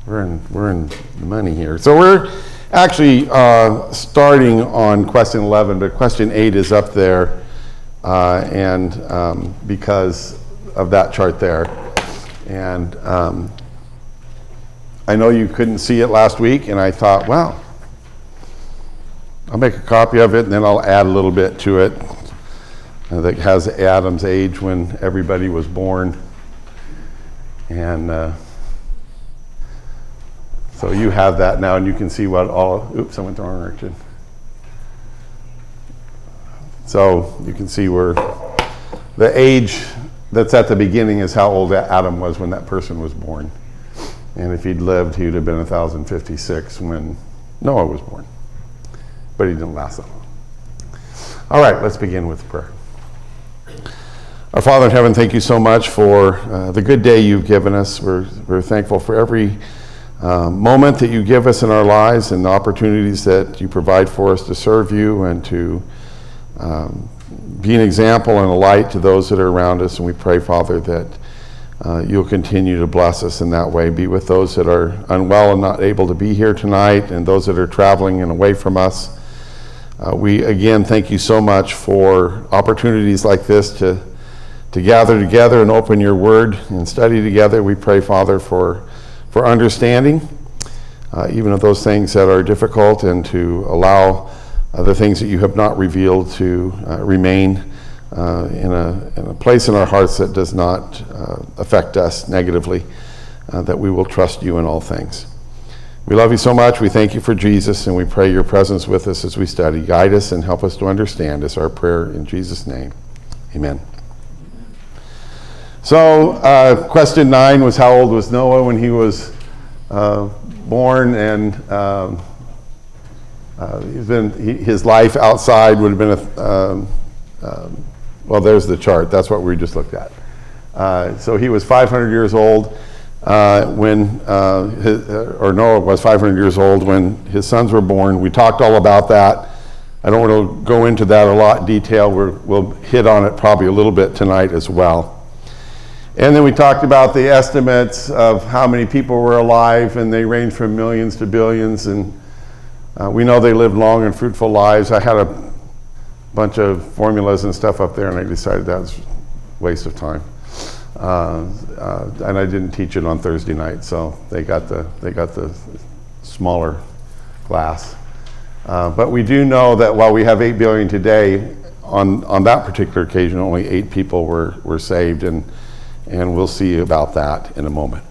We're in the money here. So we're actually starting on question 11, but question 8 is up there, and because of that chart there. And I know you couldn't see it last week, and I thought, well, I'll make a copy of it, and then I'll add a little bit to it that has Adam's age when everybody was born. And so you have that now, and you can see what all, oops, I went the wrong direction. So you can see where the age that's at the beginning is how old Adam was when that person was born. And if he'd lived, he would have been 1056 when Noah was born. But he didn't last that long. All right, let's begin with prayer. Our Father in heaven, thank you so much for the good day you've given us. We're thankful for every moment that you give us in our lives and the opportunities that you provide for us to serve you and to be an example and a light to those that are around us. And we pray, Father, that you'll continue to bless us in that way. Be with those that are unwell and not able to be here tonight, and those that are traveling and away from us. We again thank you so much for opportunities like this to gather together and open your word and study together. We pray, Father, for understanding, even of those things that are difficult, and to allow the things that you have not revealed to remain in a place in our hearts that does not affect us negatively, that we will trust you in all things. We love you so much. We thank you for Jesus, and we pray your presence with us as we study. Guide us and help us to understand is our prayer in Jesus' name. Amen. So question 9 was, how old was Noah when he was born? And his life outside would have been well, there's the chart. That's what we just looked at. So he was 500 years old when Noah was 500 years old when his sons were born. We talked all about that. I don't want to go into that a lot in detail. We'll hit on it probably a little bit tonight as well. And then we talked about the estimates of how many people were alive, and they range from millions to billions, and we know they lived long and fruitful lives. I had a bunch of formulas and stuff up there, and I decided that was a waste of time. And I didn't teach it on Thursday night, so they got the smaller class. But we do know that while we have 8 billion today, on that particular occasion, only 8 people were saved, and we'll see about that in a moment.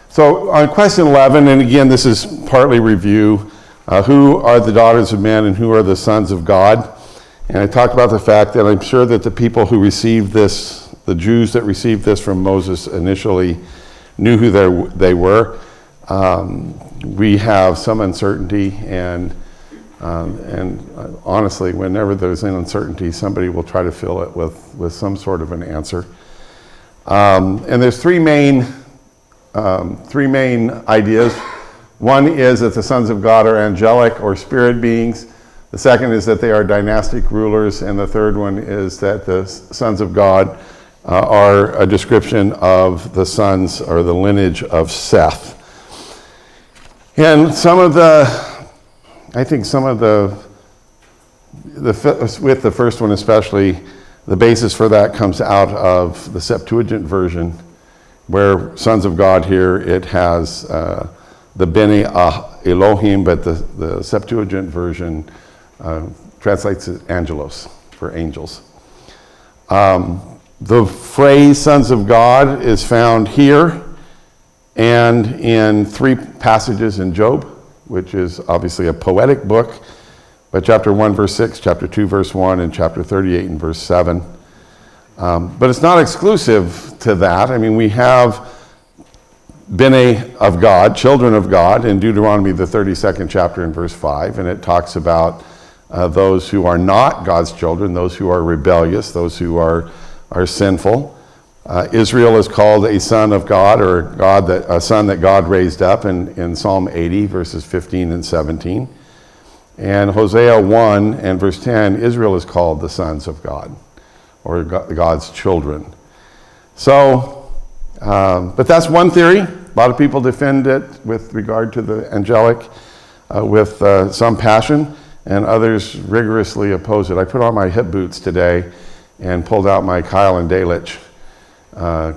So on question 11, and again, this is partly review, who are the daughters of men and who are the sons of God? And I talked about the fact that I'm sure that the people who received this, the Jews that received this from Moses initially, knew who they were. We have some uncertainty, and honestly, whenever there's an uncertainty, somebody will try to fill it with some sort of an answer. And there's three main ideas. One is that the sons of God are angelic or spirit beings. The second is that they are dynastic rulers. And the third one is that the sons of God are a description of the sons or the lineage of Seth. And with the first one especially, the basis for that comes out of the Septuagint version, where sons of God here, it has the Bene Elohim, but the Septuagint version translates it angelos, for angels. The phrase sons of God is found here and in 3 passages in Job, which is obviously a poetic book, but chapter 1, verse 6, chapter 2, verse 1, and chapter 38 and verse 7. But it's not exclusive to that. I mean, we have Bene of God, children of God, in Deuteronomy, the 32nd chapter and verse 5, and it talks about those who are not God's children, those who are rebellious, those who are sinful. Israel is called a son of God, or a son that God raised up in Psalm 80, verses 15 and 17. And Hosea 1 and verse 10, Israel is called the sons of God, or God's children. So, but that's one theory. A lot of people defend it with regard to the angelic with some passion, and others rigorously oppose it. I put on my hip boots today and pulled out my Kyle and Delitzsch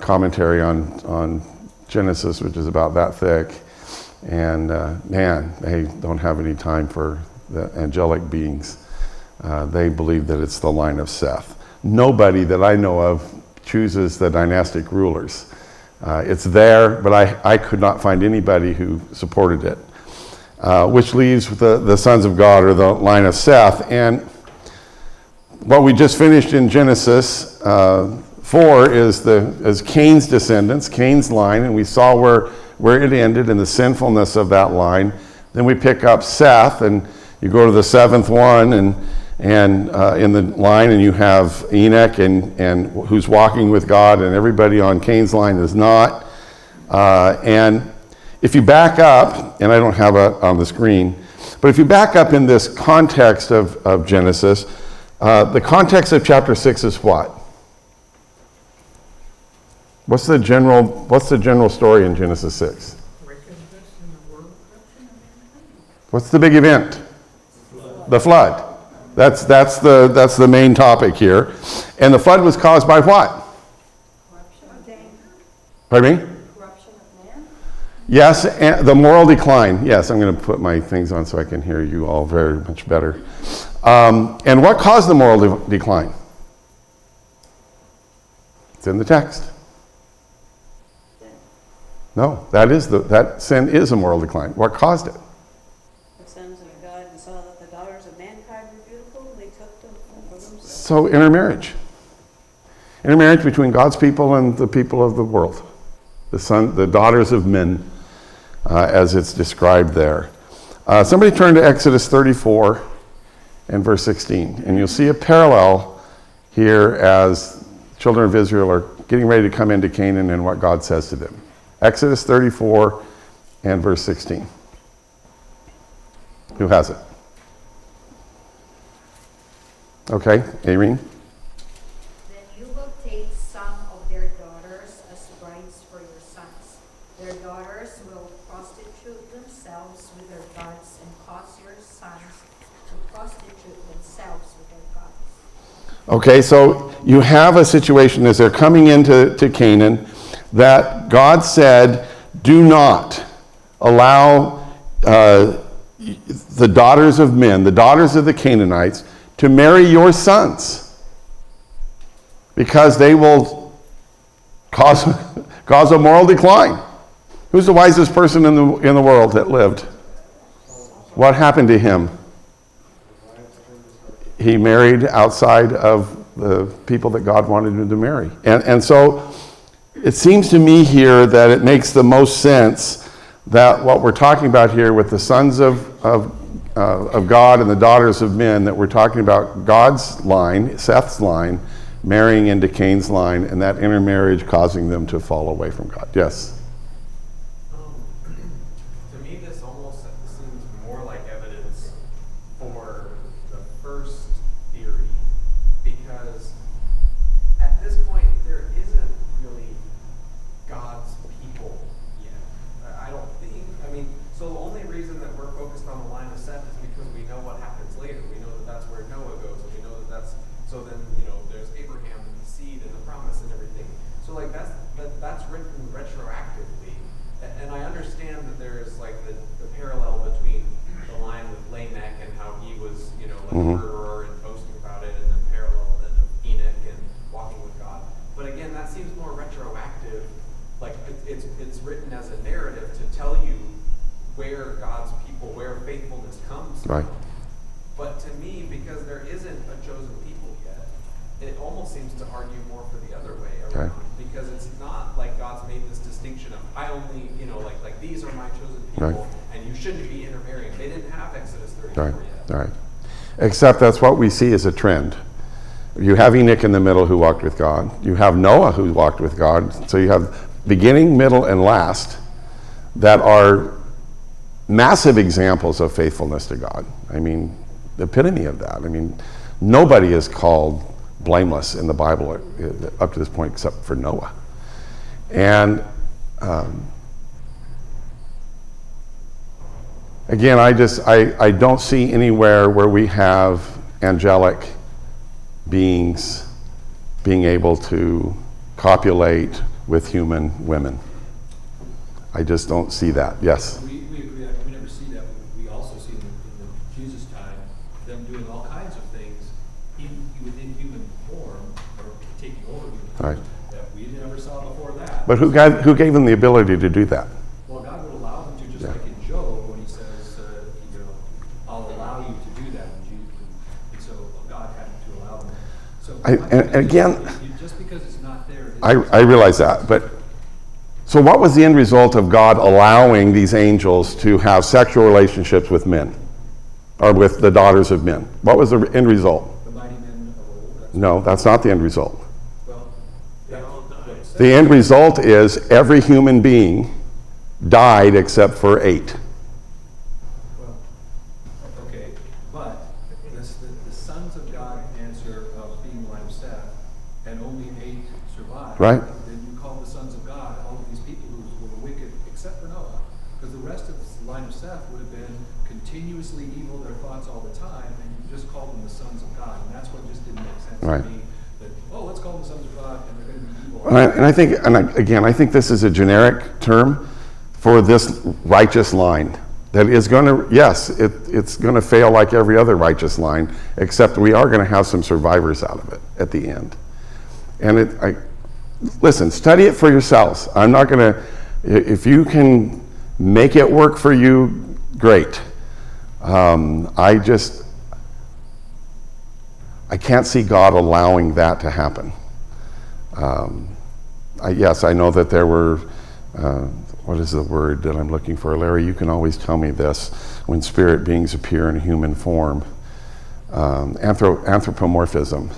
commentary on Genesis, which is about that thick. And man, they don't have any time for the angelic beings. They believe that it's the line of Seth. Nobody that I know of chooses the dynastic rulers. It's there, but I could not find anybody who supported it. Which leaves the sons of God, or the line of Seth. And what we just finished in Genesis 4 is Cain's descendants, Cain's line, and we saw where it ended in the sinfulness of that line. Then we pick up Seth, and you go to the seventh one, and in the line, and you have Enoch, and who's walking with God, and everybody on Cain's line is not. And if you back up, and I don't have it on the screen, but if you back up in this context of Genesis, the context of chapter 6 is what? What's the general story in Genesis 6? What's the big event? The flood. That's the main topic here. And the flood was caused by what? Corruption of man. Pardon me? Corruption of man. Yes, and the moral decline. Yes, I'm going to put my things on so I can hear you all very much better. And what caused the moral decline? It's in the text. No, that sin is a moral decline. What caused it? The sons of God and saw that the daughters of mankind were beautiful, they took them for themselves. So intermarriage. Intermarriage between God's people and the people of the world. The daughters of men, as it's described there. Somebody turn to Exodus 34 and verse 16, and you'll see a parallel here as children of Israel are getting ready to come into Canaan and what God says to them. Exodus 34 and verse 16. Who has it? Okay, Irene. Then you will take some of their daughters as brides for your sons. Their daughters will prostitute themselves with their gods and cause your sons to prostitute themselves with their gods. Okay, so you have a situation as they're coming into Canaan that God said, do not allow the daughters of men, the daughters of the Canaanites, to marry your sons, because they will cause a moral decline. Who's the wisest person in the world that lived? What happened to him? He married outside of the people that God wanted him to marry. And so it seems to me here that it makes the most sense that what we're talking about here with the sons of God and the daughters of men, that we're talking about God's line, Seth's line, marrying into Cain's line, and that intermarriage causing them to fall away from God. Yes? To me, this almost seems more like evidence for the first theory, because at this point, there isn't really God's people yet. I don't think, so the only reason that we're focused on the line of Seth is because we know what happens later. We know that that's where Noah goes, and we know that so then, there's Abraham and the seed and the promise and everything. So that's written retroactively. And I understand that there is the parallel between the line with Lamech and how he was, a murderer and boasting about it, and then parallel then of Enoch and walking with God. But again, that seems more retroactive. It's written as a narrative to tell you where God's people, where faithfulness comes from. Right. But to me, because there isn't a chosen people yet, it almost seems to argue more for the other way around. Okay. Because it's not like God's made this distinction of, I only, like these are my chosen people, Right. and you shouldn't be intermarrying. They didn't have Exodus 34 Right, yet. right. Except that's what we see as a trend. You have Enoch in the middle who walked with God. You have Noah who walked with God. So you have beginning, middle, and last that are massive examples of faithfulness to God. The epitome of that. Nobody is called blameless in the Bible up to this point except for Noah. And Again, I don't see anywhere where we have angelic beings being able to copulate with human women. I just don't see that. Yes? We agree that we never see that. We also see in the Jesus time them doing all kinds of things within human form or taking over human form Right. that we never saw before that. But who gave them the ability to do that? Well, God would allow them to, just Yeah. like in Job when he says, I'll allow you to do that. And so God had to allow them. So and again, just because it's not there. I realize that, but so what was the end result of God allowing these angels to have sexual relationships with men, or with the daughters of men? What was the end result? The mighty men of old. No, that's not the end result. Well, that's what it says. The end result is every human being died except for 8. Well, okay, but the sons of God answer of being line of Seth, and only 8 survived. Right. Then you call the sons of God all of these people who were wicked, except for Noah, because the rest of the line of Seth would have been continuously evil, their thoughts all the time, and you just called them the sons of God, and that's what just didn't make sense Right. to me. That, let's call them the sons of God, and they're going to be evil. And I think this is a generic term for this righteous line that is going to, yes, it's going to fail like every other righteous line, except we are going to have some survivors out of it at the end. And listen, study it for yourselves. I'm not going to, if you can make it work for you, great. I can't see God allowing that to happen. Yes, I know that there were, what is the word that I'm looking for? Larry, you can always tell me this, when spirit beings appear in human form. Anthropomorphism,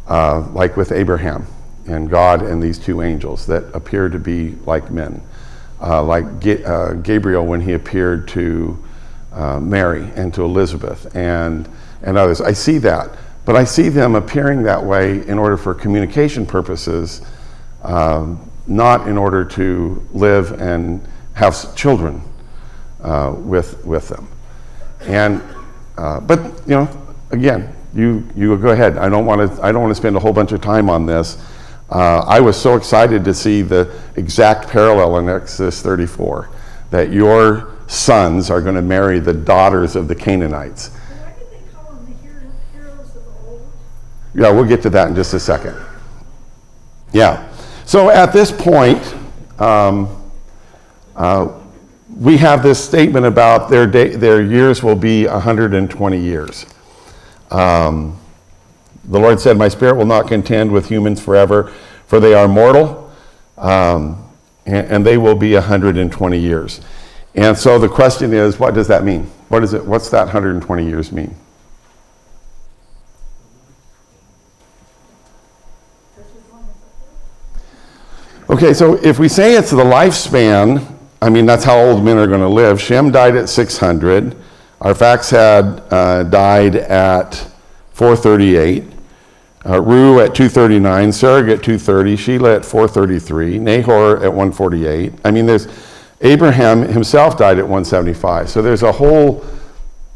like with Abraham and God and these 2 angels that appear to be like men. Like Gabriel when he appeared to Mary and to Elizabeth and others. I see that. But I see them appearing that way in order for communication purposes, not in order to live and have children with them. And but again, you go ahead. I don't want to spend a whole bunch of time on this. I was so excited to see the exact parallel in Exodus 34, that your sons are going to marry the daughters of the Canaanites. Why did they call them the heroes of old? Yeah, we'll get to that in just a second. Yeah. So at this point, we have this statement about their years will be 120 years. The Lord said, "My spirit will not contend with humans forever, for they are mortal, and they will be 120 years." And so the question is, what does that mean? What's that 120 years mean? Okay, so if we say it's the lifespan, I mean, that's how old men are going to live. Shem died at 600. Arphaxad died at 438. Reu at 239. Serug at 230. Shelah at 433. Nahor at 148. I mean, Abraham himself died at 175. So there's a whole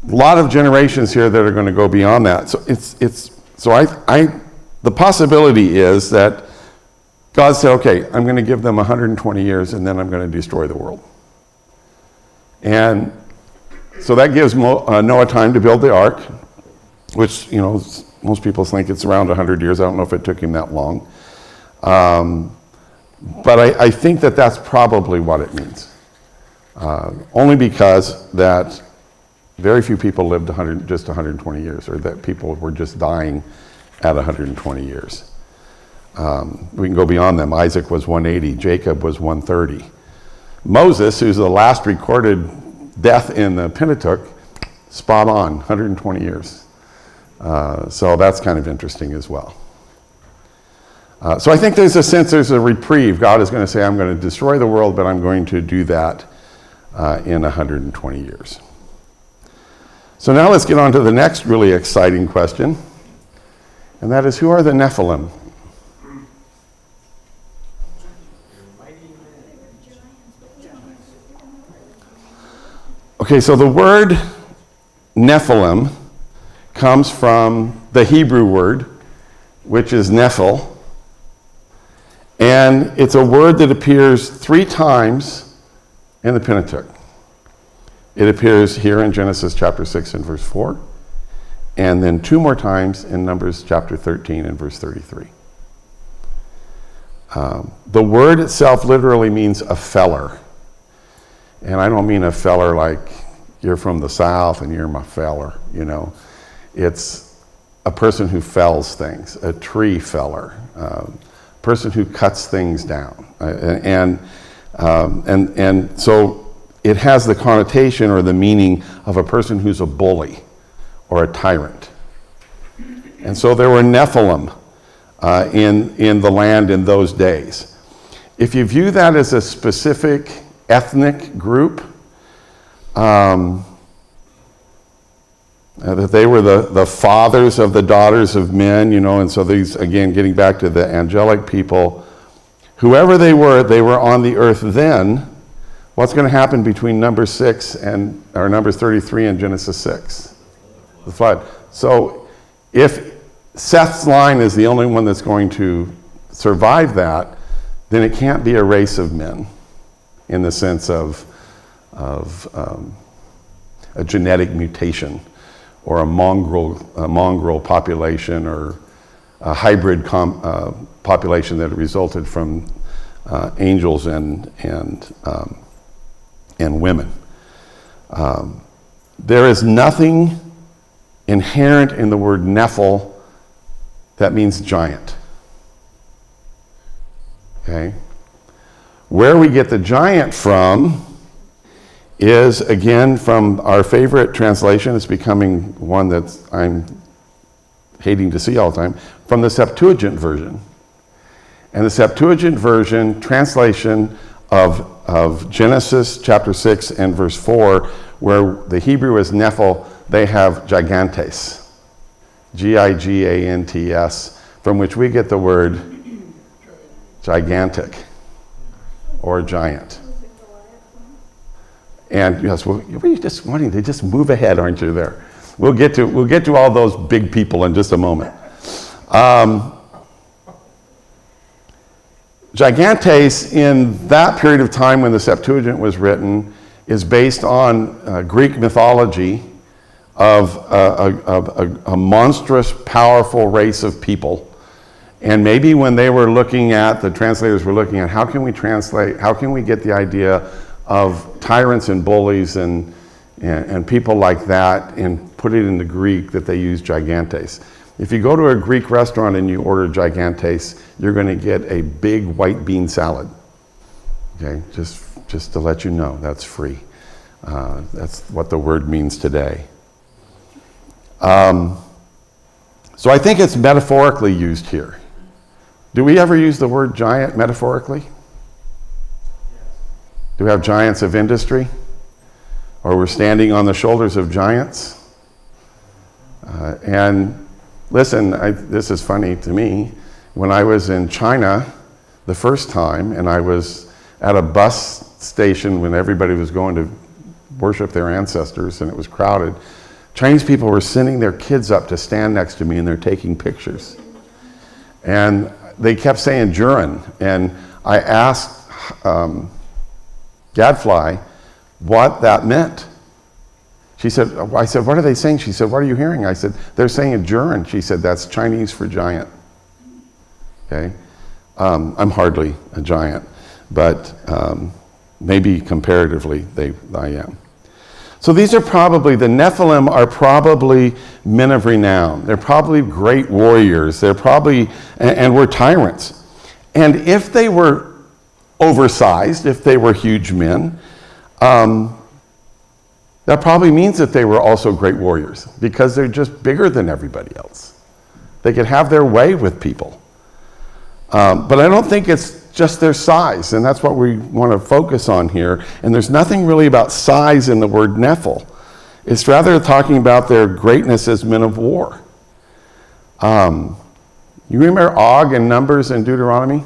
lot of generations here that are going to go beyond that. So the possibility is that God said, okay, I'm going to give them 120 years and then I'm going to destroy the world. And so that gives Noah time to build the ark, which, most people think it's around 100 years. I don't know if it took him that long. But I think that that's probably what it means. Only because that very few people lived just 120 years, or that people were just dying at 120 years. We can go beyond them. Isaac was 180. Jacob was 130. Moses, who's the last recorded death in the Pentateuch, spot on, 120 years. So that's kind of interesting as well. So I think there's a reprieve. God is going to say, I'm going to destroy the world, but I'm going to do that in 120 years. So now let's get on to the next really exciting question, and that is, who are the Nephilim? Okay, so the word Nephilim comes from the Hebrew word, which is Nephil. And it's a word that appears 3 times in the Pentateuch. It appears here in Genesis chapter 6 and verse 4, and then 2 more times in Numbers chapter 13 and verse 33. The word itself literally means a feller. And I don't mean a feller like you're from the South and you're my feller, you know. It's a person who fells things, a tree feller, person who cuts things down. And so it has the connotation or the meaning of a person who's a bully or a tyrant. And so there were Nephilim in the land in those days. If you view that as a specific ethnic group, that they were the fathers of the daughters of men, you know, and so these, again, getting back to the angelic people, whoever they were on the earth then. What's going to happen between Numbers 33 and Genesis 6? The flood. So if Seth's line is the only one that's going to survive that, then it can't be a race of men in the sense of a genetic mutation or a mongrel population or a hybrid population that resulted from angels and women. There is nothing inherent in the word Nephil that means giant. Okay? Where we get the giant from is, again, from our favorite translation. It's becoming one that I'm hating to see all the time, from the Septuagint version. And the Septuagint version translation of Genesis chapter 6 and verse 4, where the Hebrew is Nephil, they have gigantes, Gigantes, from which we get the word gigantic or giant. And yes, well, you're just wanting to just move ahead, aren't you? There, we'll get to all those big people in just a moment. Gigantes, in that period of time when the Septuagint was written, is based on Greek mythology of a monstrous, powerful race of people. And maybe when they were looking at, the translators were looking at, how can we get the idea of tyrants and bullies and people like that and put it into Greek, that they use gigantes. If you go to a Greek restaurant and you order gigantes, you're going to get a big white bean salad. Okay, just to let you know, that's free. That's what the word means today. So I think it's metaphorically used here. Do we ever use the word giant metaphorically? Do we have giants of industry? Or we're standing on the shoulders of giants? And listen, this is funny to me. When I was in China the first time, and I was at a bus station when everybody was going to worship their ancestors and it was crowded, Chinese people were sending their kids up to stand next to me and they're taking pictures. And they kept saying Jurin. And I asked Gadfly what that meant. I said, what are they saying? She said, what are you hearing? I said, they're saying a Jurin. She said, that's Chinese for giant. Okay? I'm hardly a giant, but maybe comparatively I am. So these are probably, the Nephilim are probably men of renown. They're probably great warriors. They're probably, and were tyrants. And if they were oversized, if they were huge men, that probably means that they were also great warriors because they're just bigger than everybody else. They could have their way with people. But I don't think it's just their size, and that's what we want to focus on here. And there's nothing really about size in the word Nephil. It's rather talking about their greatness as men of war. You remember Og in Numbers and Deuteronomy?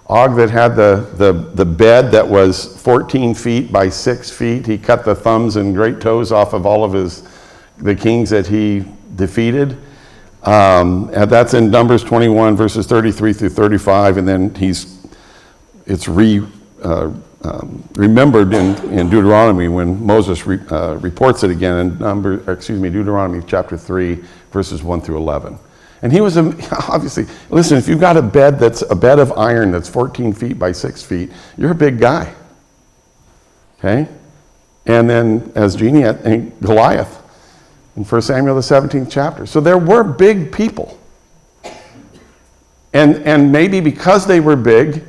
Og that had the bed that was 14 feet by 6 feet. He cut the thumbs and great toes off of all of the kings that he defeated. And that's in Numbers 21, verses 33 through 35. And then it's remembered in Deuteronomy when Moses reports it again in Deuteronomy chapter 3, verses 1 through 11. And he was obviously, listen, if you've got a bed that's a bed of iron that's 14 feet by 6 feet, you're a big guy. Okay? And then as Jeannie and Goliath in 1 Samuel the 17th chapter. So there were big people. And maybe because they were big,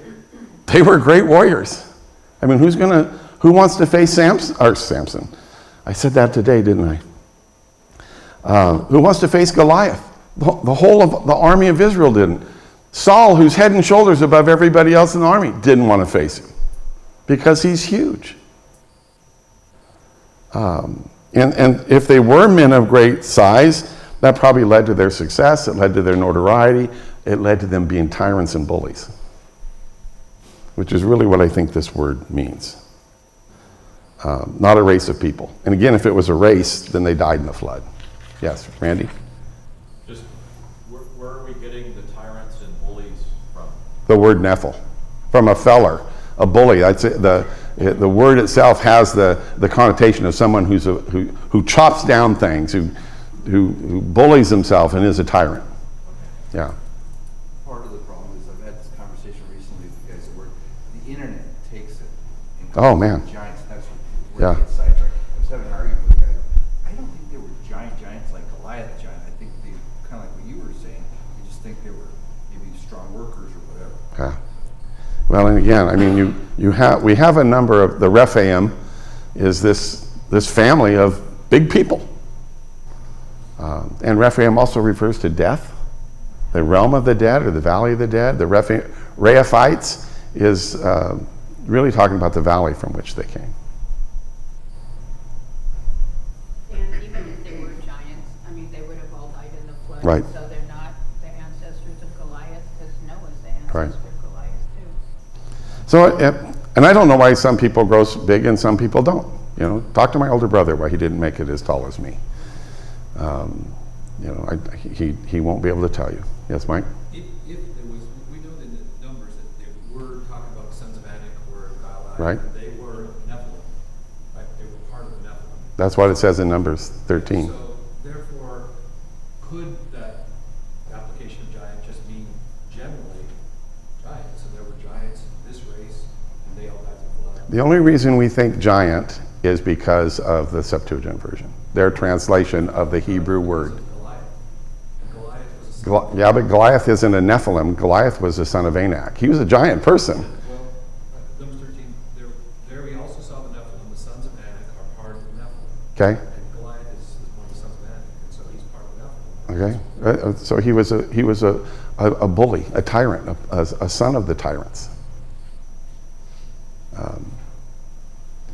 they were great warriors. I mean, who wants to face Samson? I said that today, didn't I? Who wants to face Goliath? The whole of the army of Israel didn't. Saul, who's head and shoulders above everybody else in the army, didn't want to face him because he's huge. And if they were men of great size, that probably led to their success. It led to their notoriety. It led to them being tyrants and bullies, which is really what I think this word means. Not a race of people. And again, if it was a race, then they died in the flood. Yes, Randy? Just where are we getting the tyrants and bullies from? The word nephil, from a feller, a bully. I'd say the word itself has the connotation of someone who chops down things, who bullies himself and is a tyrant. Yeah. Part of the problem is I've had this conversation recently with guys at work. The internet takes it. And Oh, man. Giants. That's where Yeah. they get sidetracked. I was having an argument with a guy. I don't think they were giants like Goliath giant. I think they kind of like what you were saying. I just think they were maybe strong workers or whatever. Yeah. Well, and again, I mean, we have a number of the Rephaim is this family of big people, and Rephaim also refers to death, the realm of the dead or the valley of the dead. The Reaphites is really talking about the valley from which they came. And even if they were giants, I mean, they would have all died in the flood. Right. So they're not the ancestors of Goliath, because Noah's the Right. ancestor of Goliath too. So, and I don't know why some people grow big and some people don't. You know, talk to my older brother why he didn't make it as tall as me. You know, he won't be able to tell you. Yes, Mike? If there was, we know in the numbers that they were talking about the sons of Anak or Goliath. Right. They were Nephilim, right? They were part of the Nephilim. That's what it says in Numbers 13. So therefore, could that application of giant just mean generally giants? So there were giants in this race, and they all died in the flood. The only reason we think giant is because of the Septuagint version, their translation of the Hebrew word. Goliath. And Goliath was a son. Yeah, but Goliath isn't a Nephilim. Goliath was the son of Anak. He was a giant person. Well, Numbers 13, there we also saw the Nephilim. The sons of Anak are part of the Nephilim. Okay. And Goliath is one of the sons of Anak, and so he's part of the Nephilim. Okay. So he was a bully, a tyrant, a son of the tyrants.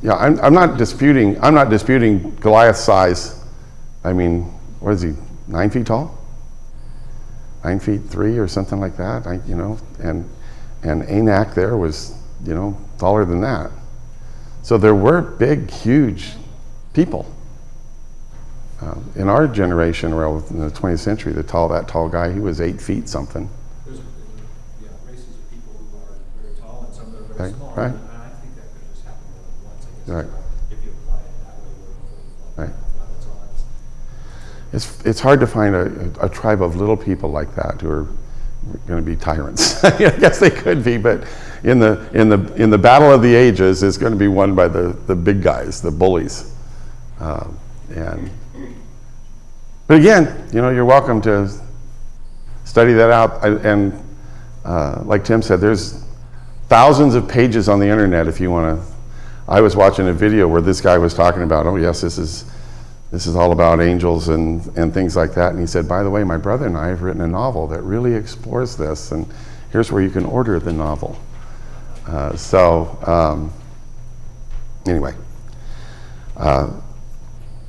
Yeah, I'm not disputing Goliath's size. I mean, what is he? 9 feet tall? 9 feet 3 or something like that. And Anak there was, taller than that. So there were big, huge people. In our generation, or in the 20th century, that tall guy, he was 8 feet something. There's races of people who are very tall and some that are very Right, small. right. And I think that could just happen more than once, I guess. Right. If you apply it that way, where Right. that's all that's. It's hard to find a tribe of little people like that who are going to be tyrants. I guess they could be, but in the battle of the ages, it's going to be won by the big guys, the bullies. But again, you're welcome to study that out. And like Tim said, there's thousands of pages on the internet if you want to. I was watching a video where this guy was talking about, oh yes, this is all about angels and things like that. And he said, by the way, my brother and I have written a novel that really explores this, and here's where you can order the novel. Anyway,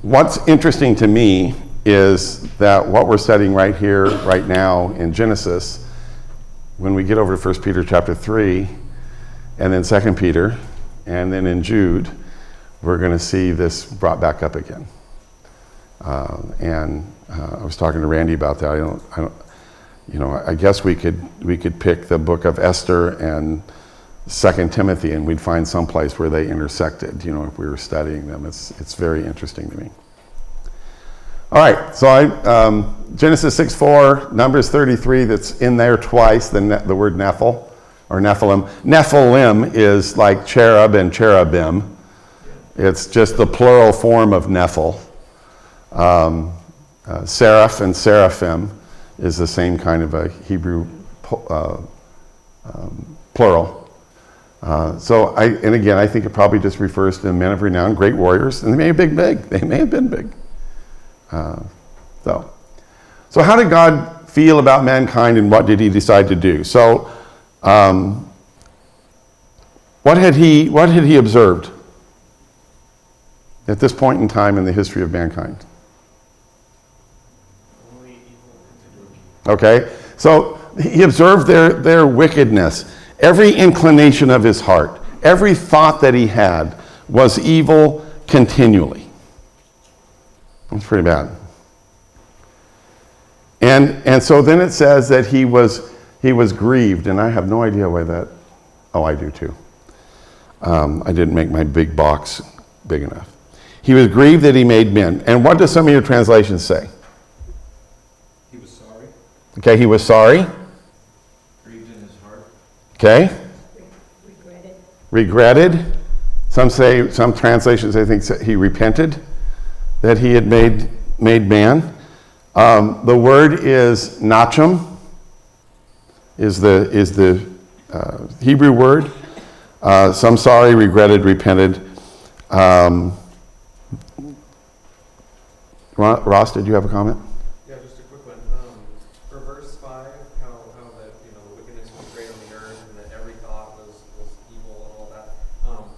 what's interesting to me is that what we're studying right here, right now in Genesis, when we get over to 1 Peter chapter 3, and then 2 Peter, and then in Jude, we're going to see this brought back up again. I was talking to Randy about that. I guess we could pick the book of Esther and 2 Timothy, and we'd find some place where they intersected, if we were studying them. It's very interesting to me. All right, so Genesis 6:4, Numbers 33, that's in there twice, the word Nephil, or Nephilim. Nephilim is like cherub and cherubim. It's just the plural form of Nephil. Seraph and seraphim is the same kind of a Hebrew plural. And again, I think it probably just refers to men of renown, great warriors, and they may have been big. They may have been big. So how did God feel about mankind, and what did he decide to do? So what had he observed at this point in time in the history of mankind? Okay, so he observed their wickedness. Every inclination of his heart, every thought that he had was evil continually. That's pretty bad. And so then it says that he was grieved, and I have no idea why that. Oh, I do too. I didn't make my big box big enough. He was grieved that he made men. And what do some of your translations say? He was sorry. Okay, he was sorry. Grieved in his heart. Okay. Regretted. Regretted. Some translations, I think, he repented that he had made man. The word is nachem, is the Hebrew word. Some sorry, regretted, repented. Ross, did you have a comment? Yeah, just a quick one. For verse 5, how that the wickedness was great on the earth, and that every thought was evil and all that.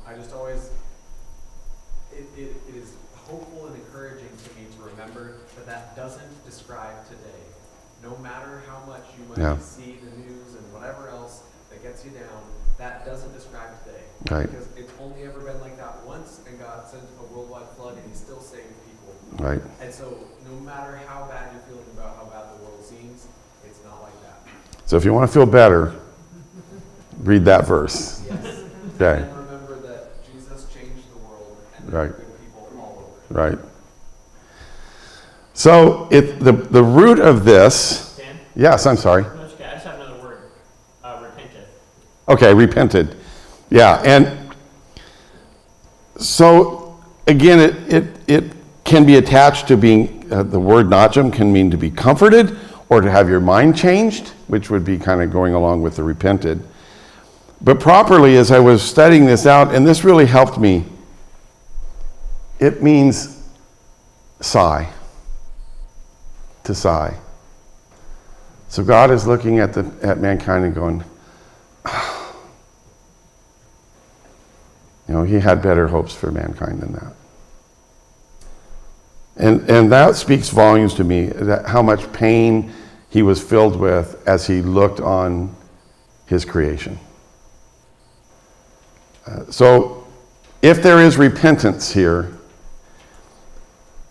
I just always it is hopeful and encouraging to me to remember that doesn't describe today. No matter how much you might see the news and whatever else that gets you down, that doesn't describe today. Right. Because it's only ever been like that once, and God sent a worldwide flood, and He still saved people. Right. And so, no matter how bad you're feeling about how bad the world seems, it's not like that. So if you want to feel better, read that verse. Yes. Okay. And remember that Jesus changed the world, and Right. there are good people all over. Right. So the root of this. Dan? Yes, I'm sorry. No, it's okay. I just have another word. Repented. Okay, repented. Yeah, and so again, it can be attached to being, the word nachem can mean to be comforted or to have your mind changed, which would be kind of going along with the repented. But properly, as I was studying this out, and this really helped me, it means sigh, to sigh. So God is looking at mankind and going, He had better hopes for mankind than that. And that speaks volumes to me, that how much pain he was filled with as he looked on his creation. So if there is repentance here,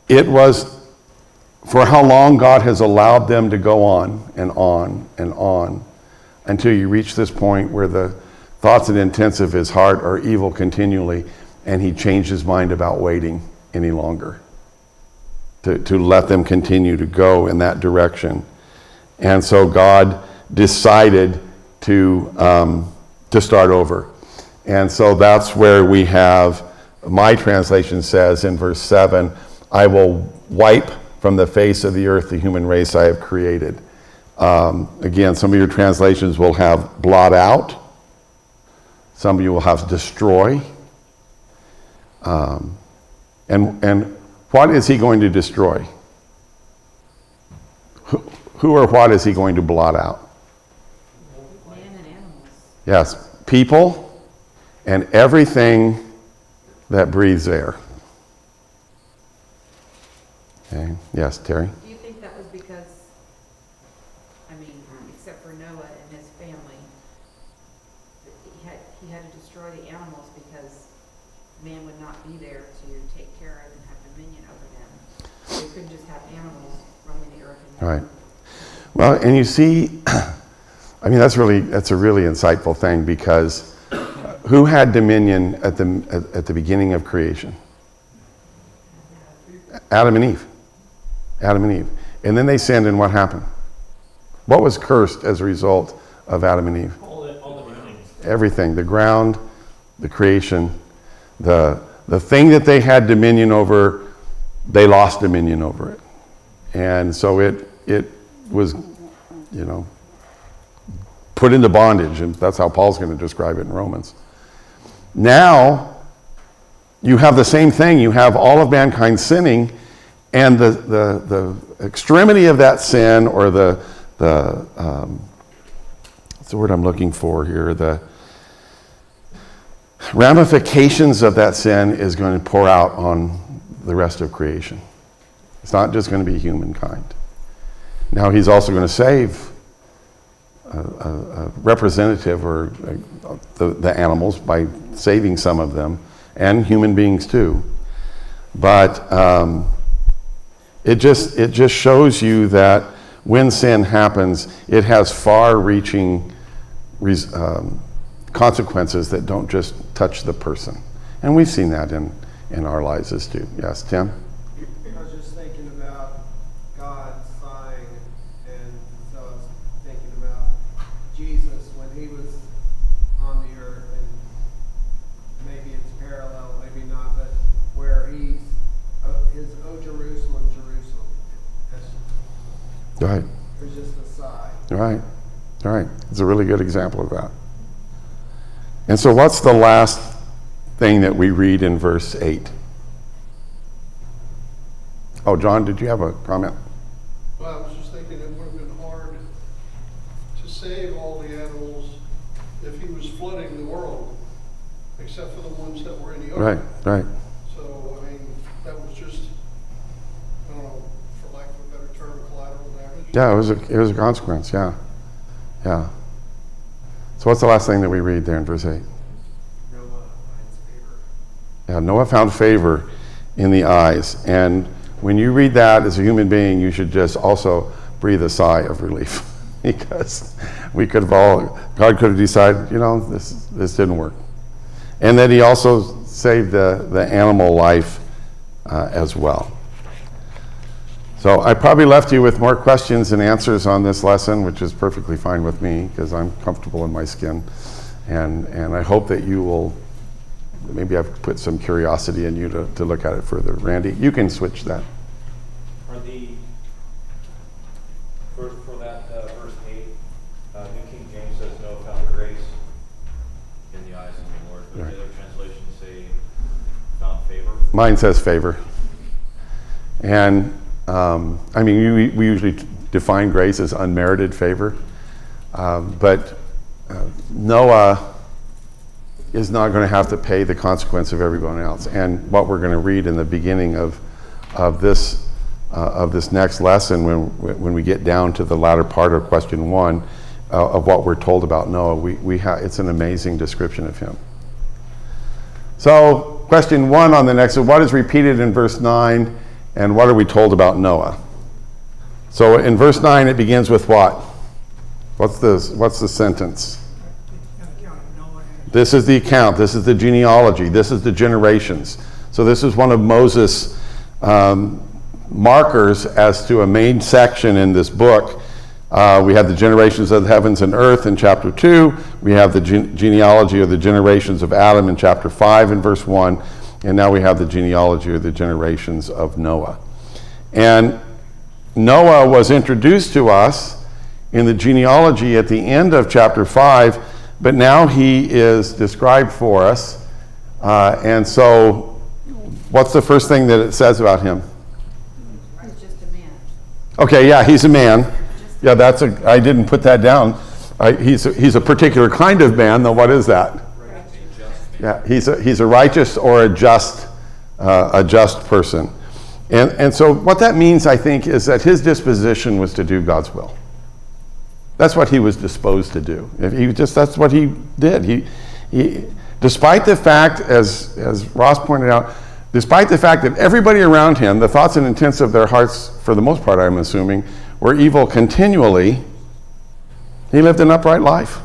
it was for how long God has allowed them to go on and on and on until you reach this point where the thoughts and intents of his heart are evil continually, and he changed his mind about waiting any longer to let them continue to go in that direction. And so God decided to start over. And so that's where we have, my translation says in verse 7, I will wipe from the face of the earth the human race I have created. Again, some of your translations will have blot out. Some of you will have destroy. And what is he going to destroy? Who or what is he going to blot out? Man and animals. Yes, people and everything that breathes air. Okay. Yes, Terry? Do you think that was because, except for Noah and his family, not be there to take care of and have dominion over them. They couldn't just have animals roaming the earth. And Right. Well, and you see, I mean, that's a really insightful thing, because who had dominion at the beginning of creation? Adam and Eve. Adam and Eve. And then they sinned, and what happened? What was cursed as a result of Adam and Eve? All the buildings. Everything. The ground, the creation, the thing that they had dominion over, they lost dominion over it. And so it was, put into bondage, and that's how Paul's going to describe it in Romans. Now, you have the same thing. You have all of mankind sinning, and the extremity of that sin, or what's the word I'm looking for here? The ramifications of that sin is going to pour out on the rest of creation. It's not just going to be humankind. Now he's also going to save a representative, or the animals, by saving some of them, and human beings too. But it just shows you that when sin happens, it has far-reaching consequences that don't just touch the person. And we've seen that in our lives as too. Yes, Tim? I was just thinking about God sighing, and so I was thinking about Jesus when he was on the earth, and maybe it's parallel, maybe not, but where he's his "O Jerusalem, Jerusalem." Right. There's just a sigh. Right. Right. It's a really good example of that. And so what's the last thing that we read in verse 8? Oh, John, did you have a comment? Well, I was just thinking it would have been hard to save all the animals if he was flooding the world, except for the ones that were in the ark. Right. So, I mean, that was just, I don't know, for lack of a better term, collateral damage. Yeah, it was a consequence, yeah. Yeah. So what's the last thing that we read there in verse 8? Noah finds favor. Yeah, Noah found favor in the eyes. And when you read that as a human being, you should just also breathe a sigh of relief, because God could have decided, this didn't work. And that he also saved the animal life as well. So I probably left you with more questions than answers on this lesson, which is perfectly fine with me, because I'm comfortable in my skin. And I hope that you will, maybe I've put some curiosity in you to look at it further. Randy, you can switch that. Are for that verse 8, New King James says Noah found grace in the eyes of the Lord, but Right. the other translations say found favor. Mine says favor. And we usually define grace as unmerited favor. But Noah is not going to have to pay the consequence of everyone else. And what we're going to read in the beginning of this next lesson, when we get down to the latter part of question 1 of what we're told about Noah, it's an amazing description of him. So question 1 on the next, what is repeated in verse 9, and what are we told about Noah? So in verse 9 it begins with what? What's the sentence? This is the account, this is the genealogy, this is the generations. So this is one of Moses' markers as to a main section in this book. We have the generations of the heavens and earth in chapter 2. We have the genealogy of the generations of Adam in chapter 5 and verse 1. And now we have the genealogy of the generations of Noah. And Noah was introduced to us in the genealogy at the end of chapter 5, but now he is described for us. And so what's the first thing that it says about him? He's just a man. Okay, yeah, he's a man. Yeah, I didn't put that down. He's a particular kind of man, though. What is that? Yeah, he's a righteous or a just person. And so what that means, I think, is that his disposition was to do God's will. That's what he was disposed to do. That's what he did. Despite the fact, as Ross pointed out, despite the fact that everybody around him, the thoughts and intents of their hearts, for the most part, I'm assuming, were evil continually, he lived an upright life.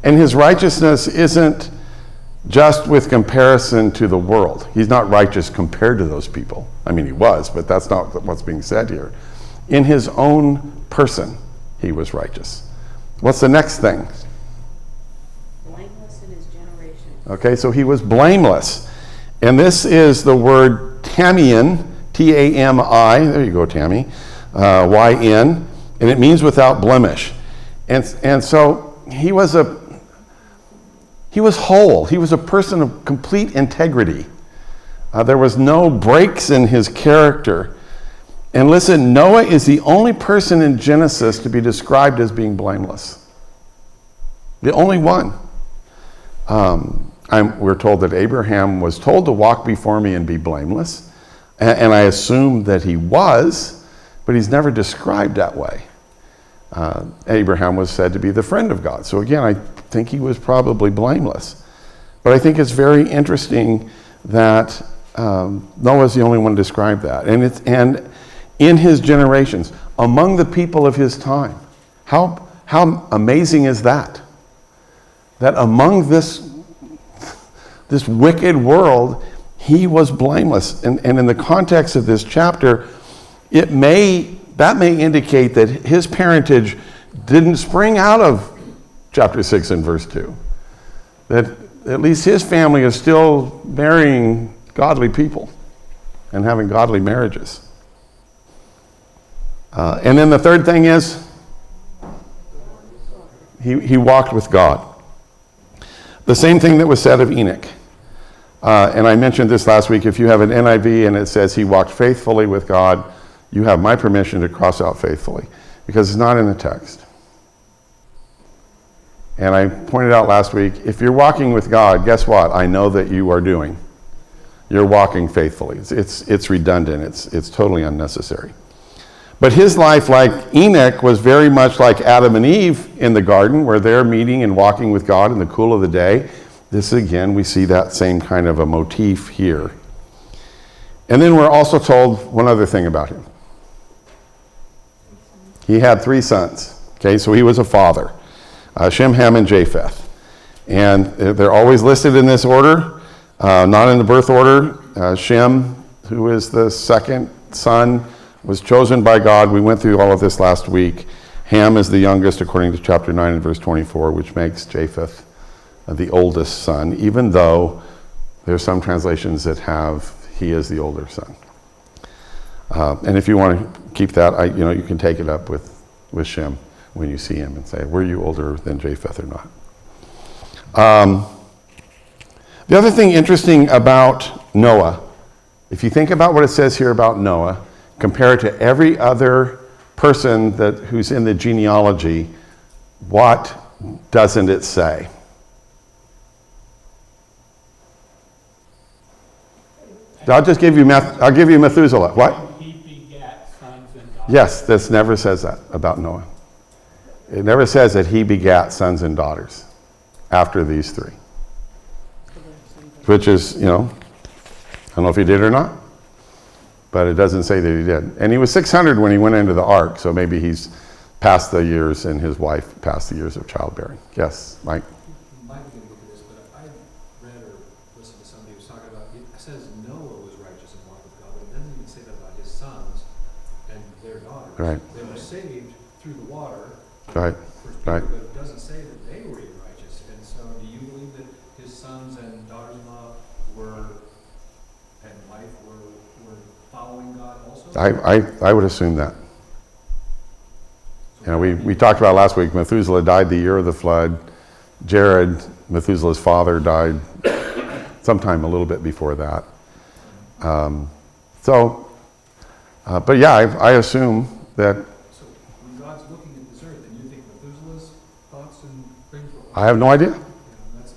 And his righteousness isn't just with comparison to the world. He's not righteous compared to those people. I mean, he was, but that's not what's being said here. In his own person, he was righteous. What's the next thing? Blameless in his generation. Okay, so he was blameless. And this is the word Tamian, T-A-M-I, there you go, Tammy, Y-N, and it means without blemish. And so he was whole. He was a person of complete integrity. There was no breaks in his character. And listen, Noah is the only person in Genesis to be described as being blameless. The only one. We're told that Abraham was told to walk before me and be blameless. And I assume that he was, but he's never described that way. Abraham was said to be the friend of God. So again, I think he was probably blameless. But I think it's very interesting that Noah's the only one to describe that. And in his generations, among the people of his time. How amazing is that? That among this wicked world, he was blameless. And in the context of this chapter, that may indicate that his parentage didn't spring out of chapter 6 and verse 2. That at least his family is still marrying godly people and having godly marriages. And then the third thing is, he walked with God. The same thing that was said of Enoch. And I mentioned this last week. If you have an NIV and it says he walked faithfully with God, you have my permission to cross out faithfully, because it's not in the text. And I pointed out last week, if you're walking with God, guess what? I know that you are doing. You're walking faithfully. It's redundant. It's totally unnecessary. But his life, like Enoch, was very much like Adam and Eve in the garden, where they're meeting and walking with God in the cool of the day. This, again, we see that same kind of a motif here. And then we're also told one other thing about him. He had 3 sons. Okay, so he was a father. Shem, Ham, and Japheth. And they're always listed in this order, not in the birth order. Shem, who is the second son, was chosen by God. We went through all of this last week. Ham is the youngest, according to chapter 9 and verse 24, which makes Japheth the oldest son, even though there's some translations that have he is the older son. And if you want to keep that, you can take it up with Shem when you see him and say, were you older than Japheth or not? The other thing interesting about Noah, if you think about what it says here about Noah, compare it to every other person who's in the genealogy, what doesn't it say? I'll give you Methuselah. What? He begat sons and daughters. Yes, this never says that about Noah. It never says that he begat sons and daughters after these 3. Which is, I don't know if he did or not, but it doesn't say that he did. And he was 600 when he went into the ark, so maybe he's past the years and his wife passed the years of childbearing. Yes, Mike? Mike can look at this, but I read or listened to somebody who was talking about, it says Noah was righteous and walked with God, but it doesn't even say that about his sons and their daughters. Right. They were saved through the water. Right. But it doesn't say that they were even righteous. And so do you believe that his sons and daughters-in-law and wife were following God also? I would assume that. We talked about last week, Methuselah died the year of the flood. Jared, Methuselah's father, died sometime a little bit before that. But yeah, I assume that. So when God's looking at this earth, and you think Methuselah's thoughts and things were... I have no idea.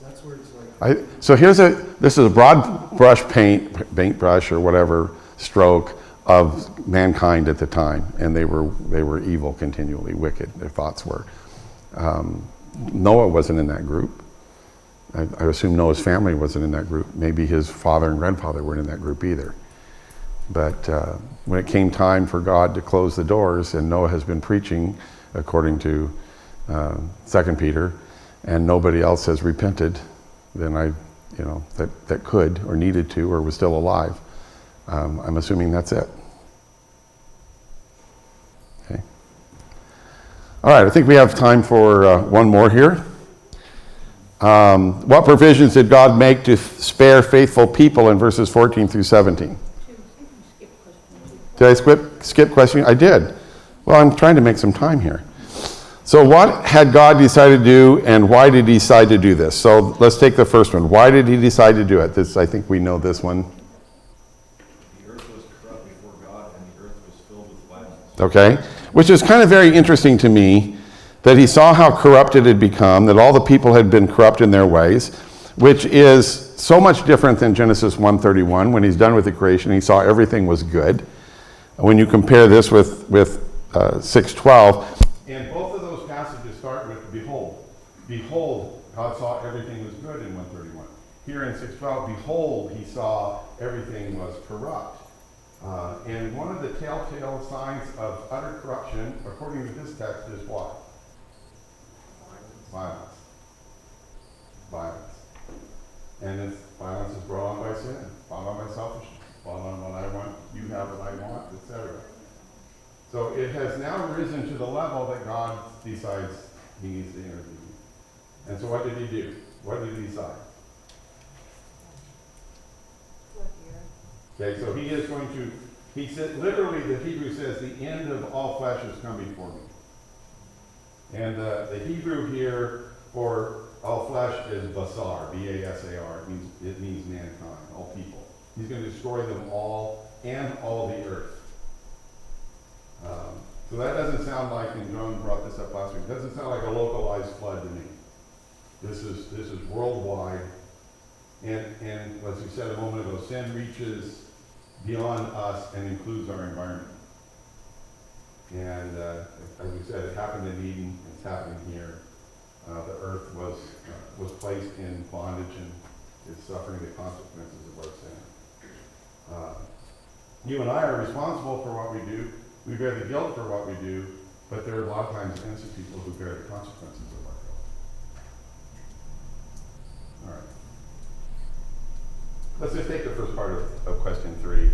That's where it's like... So this is a broad brush paintbrush or whatever stroke of mankind at the time, and they were evil continually, wicked, their thoughts were. Noah wasn't in that group. I assume Noah's family wasn't in that group. Maybe his father and grandfather weren't in that group either. But when it came time for God to close the doors, and Noah has been preaching according to 2 Peter, and nobody else has repented, then that could or needed to or was still alive. I'm assuming that's it. Okay. All right, I think we have time for one more here. What provisions did God make to spare faithful people in verses 14 through 17? Did I skip question? I did. Well, I'm trying to make some time here. So what had God decided to do, and why did he decide to do this? So let's take the first one. Why did he decide to do it? I think we know this one. The earth was corrupt before God, and the earth was filled with violence. Okay, which is kind of very interesting to me, that he saw how corrupt it had become, that all the people had been corrupt in their ways, which is so much different than Genesis 1:31. When he's done with the creation, he saw everything was good. When you compare this with 6:12, and both of those passages start with behold. Behold, God saw everything was good in 1:31. Here in 6:12, behold, he saw everything was corrupt. And one of the telltale signs of utter corruption, according to this text, is what? Violence. Violence. And this violence is brought on by sin, brought on by selfishness, brought on what I want, you have what I want, etc. So it has now risen to the level that God decides he needs to intervene. And so what did he do? What did he decide? Okay, so he is going to, he said, literally the Hebrew says, the end of all flesh has come before me. And the Hebrew here for all flesh is basar, B-A-S-A-R. It means mankind, all people. He's going to destroy them all and all the earth. So that doesn't sound like, and John brought this up last week, it doesn't sound like a localized flood to me. This is worldwide. And as we said a moment ago, sin reaches beyond us and includes our environment. And as we said, it happened in Eden, it's happening here. The earth was placed in bondage and is suffering the consequences of our sin. You and I are responsible for what we do. We bear the guilt for what we do, but there are a lot of times innocent people who bear the consequences of our guilt. All right. Let's just take the first part of question 3.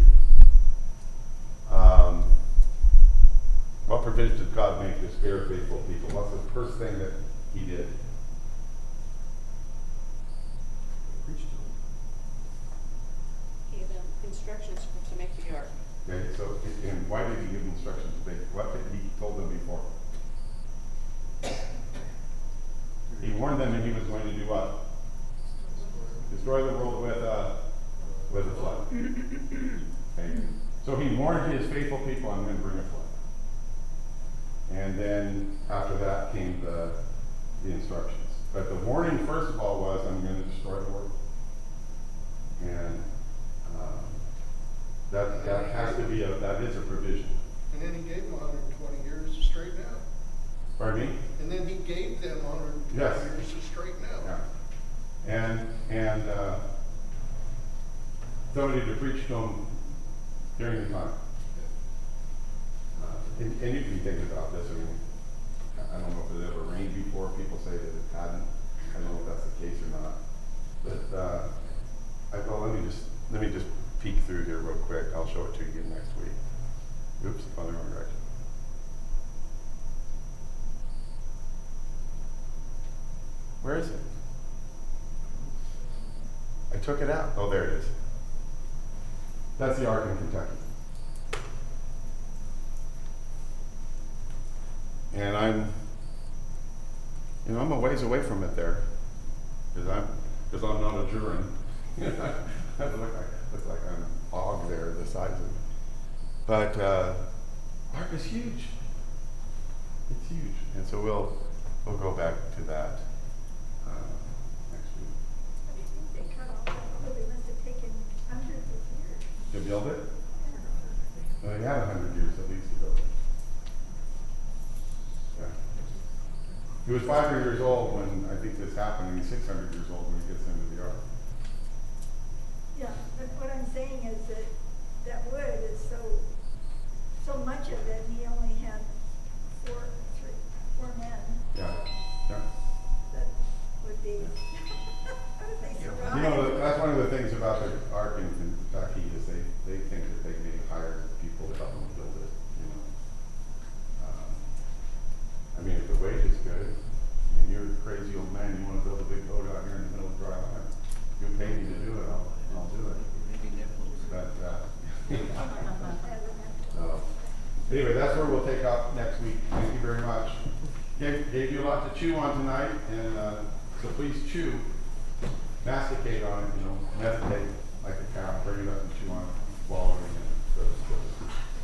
What provisions did God make to spare faithful people? What's the first thing that he did? Preach to them. Gave them instructions to make the ark. Okay, so, and why did he give instructions to make? What did he told them before? He warned them that he was going to do what? Destroy the world with a flood. Okay. So he warned his faithful people, I'm going to bring a flood. And then after that came the instructions. But the warning, first of all, was I'm going to destroy the world. And that has to be that is a provision. And then he gave them 120 years to straighten out. Pardon me? And then he gave them 120 Yes. years to straighten out. Yeah. And somebody to preach to them during the time. And you can think about this. I mean, I don't know if it ever rained before. People say that it hadn't. I don't know if that's the case or not. But I thought let me just peek through here real quick. I'll show it to you again next week. Oops, on the wrong direction. Where is it? I took it out. Oh, there it is. That's the Ark in Kentucky. And I'm a ways away from it there, because I'm not a Juran. I look like I'm a hog there, the size of it. But Ark is huge. It's huge, and so we'll go back to that next week. They cut all that wood, it must have taken hundreds of years. To build it? Well, they had 100 years at least to build it. Yeah. He was 500 years old when I think this happened, and he's 600 years old when he gets into the ark. Yeah, but what I'm saying is that that wood is so much of it, and he only had four men. Yeah, yeah. That would be, how did they survive? You know, that's one of the things about the ark in Kentucky is they think that they may hire people to help them build it, you know. I mean, if the wage is good, and you're a crazy old man, you want to build a big boat out here in the middle of dry land, you pay me to do it, I'll do it. Maybe nipples. But, so, anyway, that's where we'll take off next week. Thank you very much. Gave you a lot to chew on tonight, and so please chew, masticate on it, you know, meditate like a cow, bring it up and chew on it.